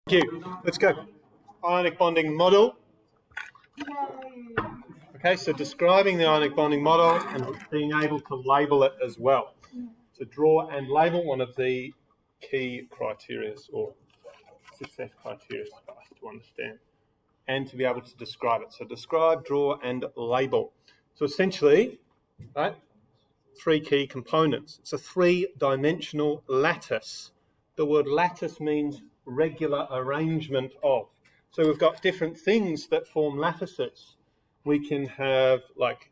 Thank you. Let's go. Ionic bonding model. Okay, so describing the ionic bonding model and being able to label it as well. So draw and label, one of the key criteria or success criteria for us to understand and to be able to describe it. So describe, draw and label. So essentially, right, three key components. It's a three-dimensional lattice. The word lattice means regular arrangement of. So we've got different things that form lattices. We can have, like,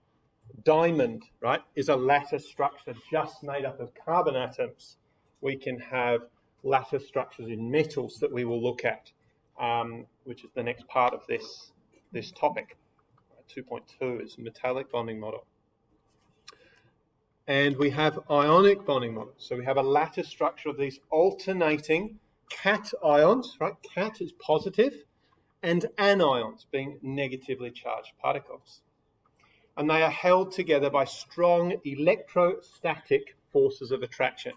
diamond, right, is a lattice structure just made up of carbon atoms. We can have lattice structures in metals that we will look at, which is the next part of this topic. 2.2 is metallic bonding model. And we have ionic bonding models. So we have a lattice structure of these alternating cations, right? Cat is positive, and anions being negatively charged particles. And they are held together by strong electrostatic forces of attraction.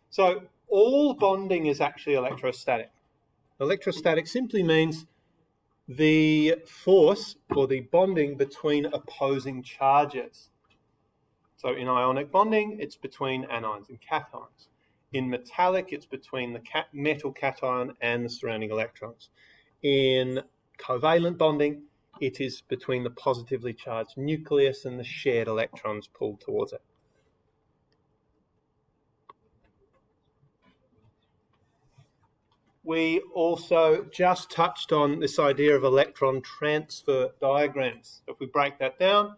So all bonding is actually electrostatic. Electrostatic simply means the force or the bonding between opposing charges. So in ionic bonding, it's between anions and cations. In metallic, it's between the metal cation and the surrounding electrons. In covalent bonding, it is between the positively charged nucleus and the shared electrons pulled towards it. We also just touched on this idea of electron transfer diagrams. If we break that down,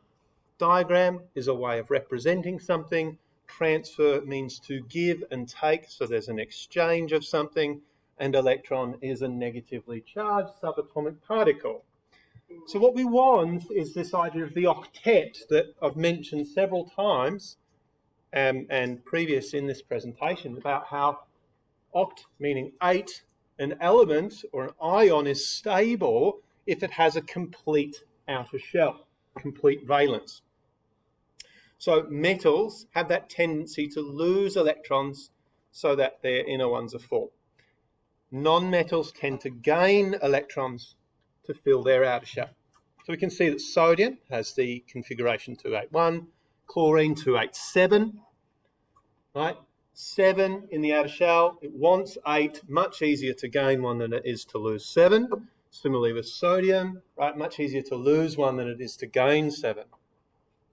diagram is a way of representing something. Transfer means to give and take, so there's an exchange of something, and electron is a negatively charged subatomic particle. So what we want is this idea of the octet that I've mentioned several times and previous in this presentation, about how oct, meaning 8, an element or an ion is stable if it has a complete outer shell, complete valence. So metals have that tendency to lose electrons so that their inner ones are full. Non-metals tend to gain electrons to fill their outer shell. So we can see that sodium has the configuration 281, chlorine 287, right? 7 in the outer shell, it wants 8, much easier to gain one than it is to lose 7. Similarly with sodium, right, much easier to lose one than it is to gain 7.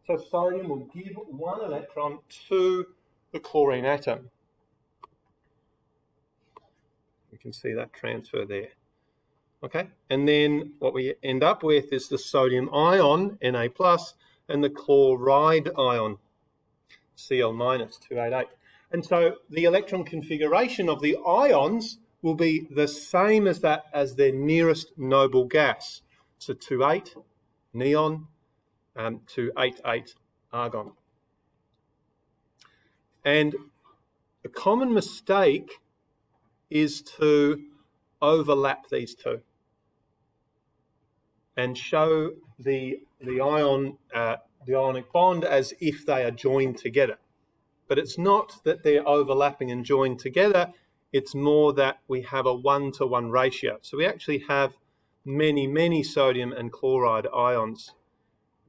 So sodium will give 1 electron to the chlorine atom. You can see that transfer there. Okay, and then what we end up with is the sodium ion, Na+, and the chloride ion, Cl-, 288. And so the electron configuration of the ions will be the same as that as their nearest noble gas. So 28 neon, 288 argon. And a common mistake is to overlap these two and show the ionic bond as if they are joined together. But it's not that they're overlapping and joined together, it's more that we have a 1-to-1 ratio. So we actually have many, many sodium and chloride ions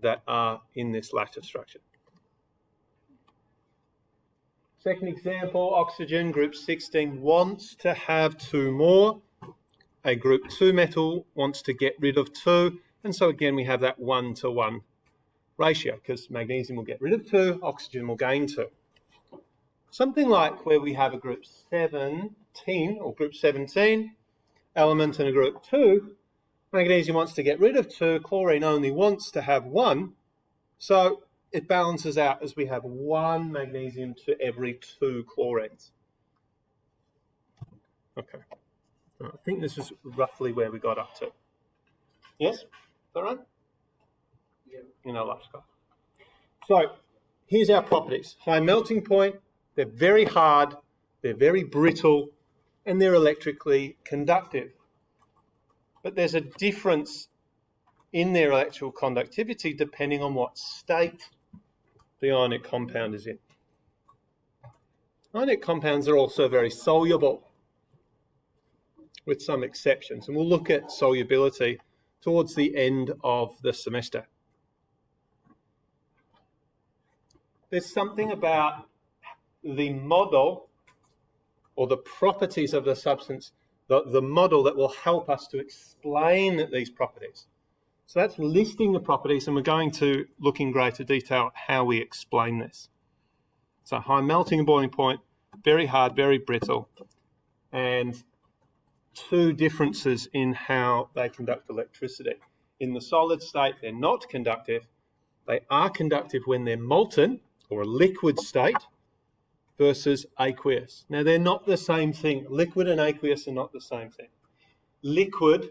that are in this lattice structure. Second example, oxygen, group 16, wants to have 2 more. A group 2 metal wants to get rid of 2. And so again, we have that 1-to-1 ratio, because magnesium will get rid of 2, oxygen will gain 2. Something like where we have a group 17 or group 17 element and a group 2, magnesium wants to get rid of 2, chlorine only wants to have 1. So it balances out as we have 1 magnesium to every 2 chlorines. Okay, I think this is roughly where we got up to. Yes? Is that right? Yeah. In our last class. So here's our properties. High melting point, they're very hard, they're very brittle, and they're electrically conductive. But there's a difference in their electrical conductivity depending on what state the ionic compound is in. Ionic compounds are also very soluble. with some exceptions. And we'll look at solubility towards the end of the semester. There's something about the model or the properties of the substance, the model that will help us to explain these properties. So that's listing the properties, and we're going to look in greater detail at how we explain this. So high melting and boiling point, very hard, very brittle, and two differences in how they conduct electricity. In the solid state, they're not conductive. They are conductive when they're molten, or a liquid state, versus aqueous. Now, they're not the same thing. Liquid and aqueous are not the same thing. Liquid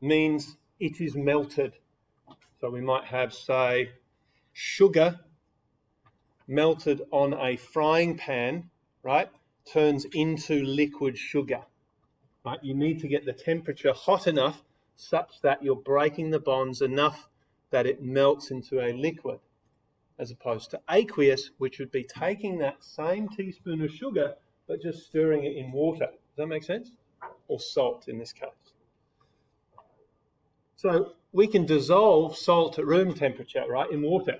means it is melted. So we might have, say, sugar melted on a frying pan, right, turns into liquid sugar. Right? You need to get the temperature hot enough such that you're breaking the bonds enough that it melts into a liquid, as opposed to aqueous, which would be taking that same teaspoon of sugar but just stirring it in water. Does that make sense? Or salt in this case. So we can dissolve salt at room temperature, right, in water,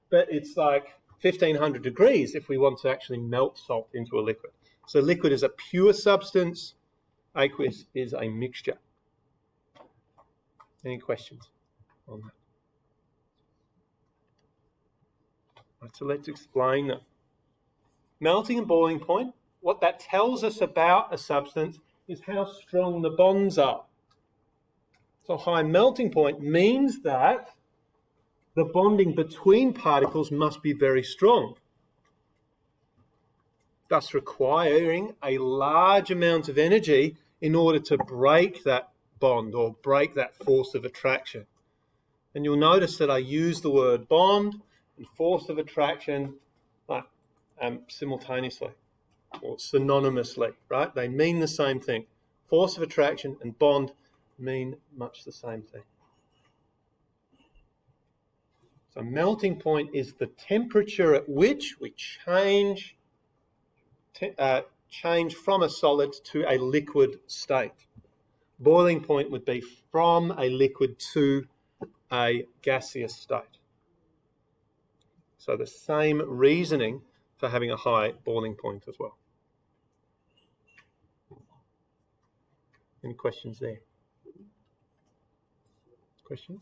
but it's like 1500 degrees if we want to actually melt salt into a liquid. So liquid is a pure substance, aqueous is a mixture. Any questions on that? Right, so let's explain them. Melting and boiling point, what that tells us about a substance is how strong the bonds are. So high melting point means that the bonding between particles must be very strong, thus requiring a large amount of energy in order to break that bond or break that force of attraction. And you'll notice that I use the word bond and force of attraction simultaneously or synonymously, right? They mean the same thing. Force of attraction and bond mean much the same thing. So melting point is the temperature at which we change from a solid to a liquid state. Boiling point would be from a liquid to a gaseous state. So the same reasoning for having a high boiling point as well. Any questions there? Questions?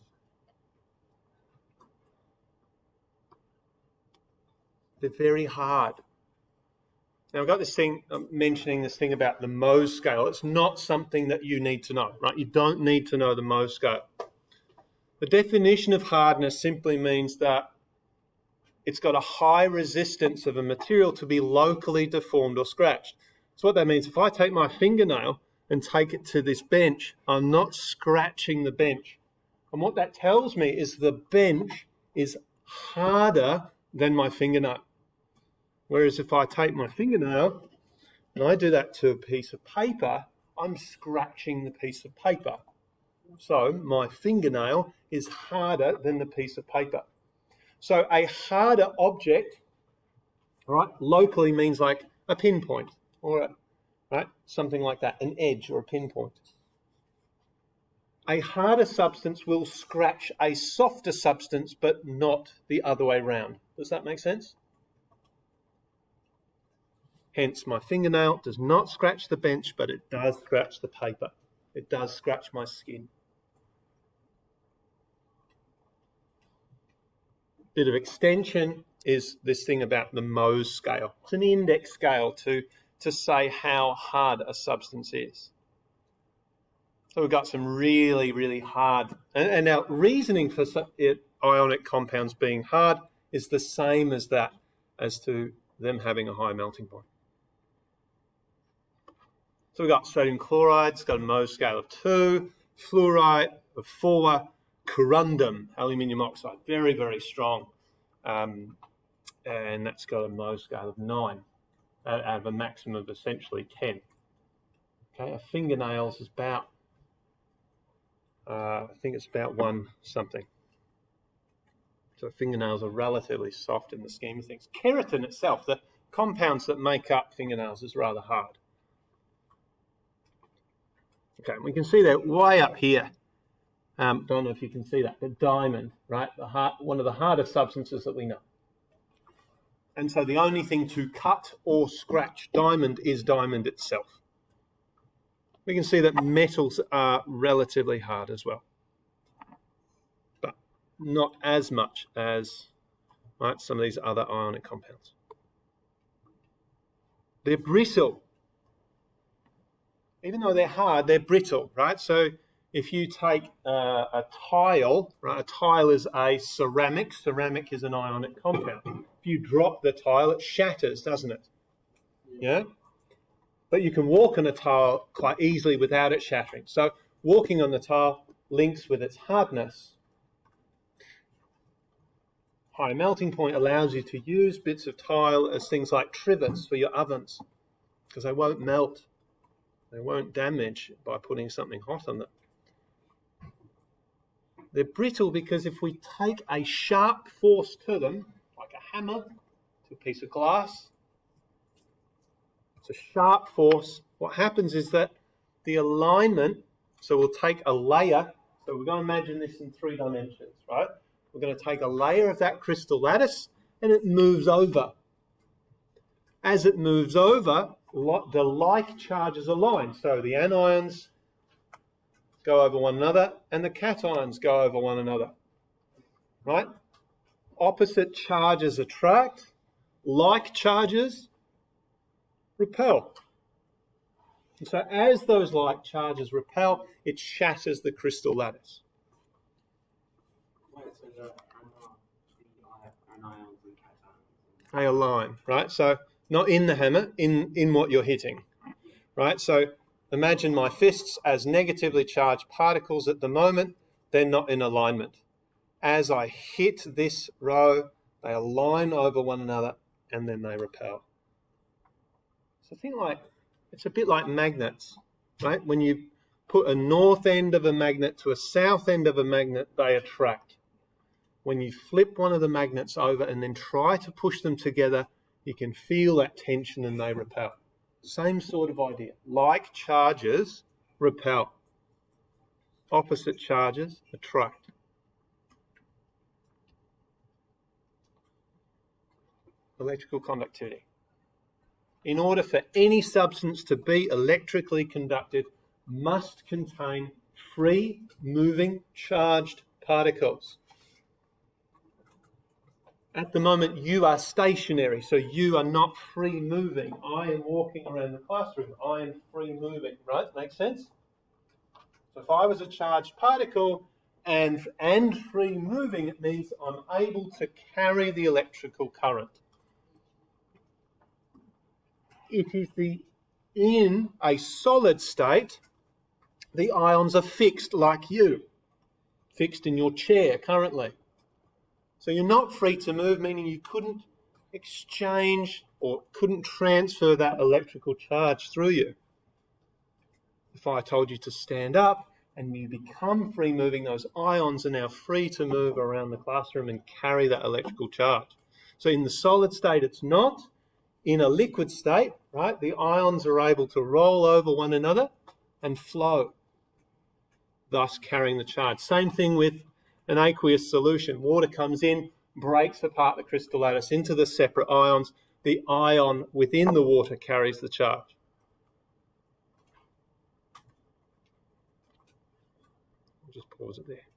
They're very hard. Now, I've got this thing, I'm mentioning this thing about the Mohs scale. It's not something that you need to know, right? You don't need to know the Mohs scale. The definition of hardness simply means that it's got a high resistance of a material to be locally deformed or scratched. So what that means, if I take my fingernail and take it to this bench, I'm not scratching the bench. And what that tells me is the bench is harder than my fingernail. Whereas if I take my fingernail and I do that to a piece of paper, I'm scratching the piece of paper. So my fingernail is harder than the piece of paper. So a harder object, right, locally means like a pinpoint, or right, something like that, an edge or a pinpoint. A harder substance will scratch a softer substance, but not the other way around. Does that make sense? Hence, my fingernail does not scratch the bench, but it does scratch the paper. It does scratch my skin. Bit of extension is this thing about the Mohs scale. It's an index scale to say how hard a substance is. So we've got some really, really hard, and our reasoning for ionic compounds being hard is the same as that, as to them having a high melting point. So we've got sodium chloride, it's got a Mohs scale of 2, fluorite of 4, corundum, aluminium oxide, very, very strong. And that's got a Mohs scale of 9, out of a maximum of essentially 10. Okay, a fingernail's is about, I think it's about 1 something. So fingernails are relatively soft in the scheme of things. Keratin itself, the compounds that make up fingernails, is rather hard. Okay, we can see that way up here. Don't know if you can see that, but diamond, right? One of the hardest substances that we know. And so the only thing to cut or scratch diamond is diamond itself. We can see that metals are relatively hard as well, but not as much as, right, some of these other ionic compounds. They're brittle. Even though they're hard, they're brittle, right? So if you take a tile, right, a tile is a ceramic. Ceramic is an ionic compound. If you drop the tile, it shatters, doesn't it? Yeah? But you can walk on a tile quite easily without it shattering. So walking on the tile links with its hardness. High melting point allows you to use bits of tile as things like trivets for your ovens, because they won't melt. They won't damage by putting something hot on them. They're brittle because if we take a sharp force to them, like a hammer to a piece of glass, it's a sharp force. What happens is that the alignment, so we'll take a layer, so we're going to imagine this in 3 dimensions, right? We're going to take a layer of that crystal lattice and it moves over. As it moves over, the like charges align. So the anions go over one another and the cations go over one another, right? Opposite charges attract, like charges repel. And so as those like charges repel, it shatters the crystal lattice. They align, right? So not in the hammer, in what you're hitting, right? So imagine my fists as negatively charged particles at the moment. They're not in alignment. As I hit this row, they align over one another and then they repel. So think like, it's a bit like magnets, right? When you put a north end of a magnet to a south end of a magnet, they attract. When you flip one of the magnets over and then try to push them together, you can feel that tension and they repel. Same sort of idea. Like charges repel. Opposite charges attract. Electrical conductivity. In order for any substance to be electrically conductive, must contain free moving charged particles. At the moment, you are stationary, so you are not free moving. I am walking around the classroom. I am free moving, right? Makes sense? So if I was a charged particle and free moving, it means I'm able to carry the electrical current. It is in a solid state, the ions are fixed like you, fixed in your chair currently. So you're not free to move, meaning you couldn't exchange or couldn't transfer that electrical charge through you. If I told you to stand up and you become free moving, those ions are now free to move around the classroom and carry that electrical charge. So in the solid state, it's not. In a liquid state, right, the ions are able to roll over one another and flow, thus carrying the charge. Same thing with an aqueous solution. Water comes in, breaks apart the crystal lattice into the separate ions. The ion within the water carries the charge. I'll just pause it there.